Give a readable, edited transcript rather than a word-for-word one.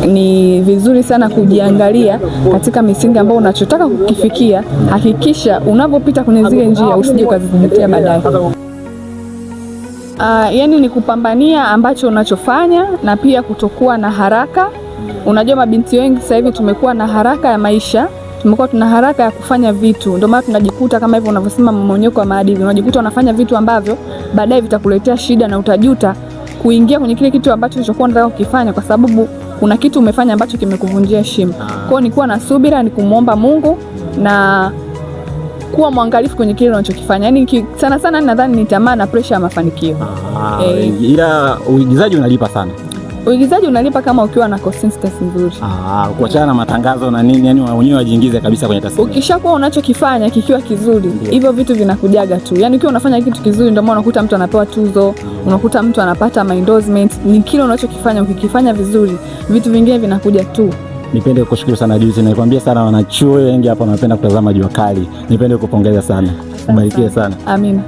ni vizuri sana kujiangalia katika misingi ambayo unachotaka kukifikia. Hakikisha unapopita kwenye zile njia usije ukazizingatia baadaye. Yani ni kupambania ambacho unachofanya na pia kutokuwa na haraka. Unajua mabinti wengi sasa hivi tumekuwa na haraka ya maisha, tumekuwa tuna haraka ya kufanya vitu, ndio maana tunajikuta kama hivyo unavyosema mmonyoko wa maadili. Unajikuta unafanya vitu ambavyo baadaye vitakuletea shida na utajuta kuingia kwenye kile kitu ambacho ulichokuwa unataka kukifanya, kwa sababu kuna kitu umefanya ambacho kimekuvunjia heshima. Kwa hiyo ni kuwa na subira, ni kumuomba Mungu na kuwa mwangalifu kwenye kile unachokifanya. Yaani sana sana nadhani ni tamaa na pressure ya mafanikio. Ila uigizaji unalipa sana. Uigizaji unalipa kama ukiwa na consistency nzuri. Kuachana na matangazo na nini, yani wenyewe wajiingize kabisa kwenye tasnia. Ukishakuwa unachokifanya kikiwa kizuri, hivyo vitu vinakujaga tu. Yaani ukiwa unafanya kitu kizuri ndio maana unakuta mtu anapewa tuzo, unakuta mtu anapata endorsement. Ni kile unachokifanya, ukikifanya vizuri, vitu vingine vinakuja tu. Nipende kukushukuru sana Juice, nikwambia sana wanachuo wengi hapa wanapenda kutazama Jua Kali. Nipende kukupongeza sana. Ubarikiwe sana. Amina.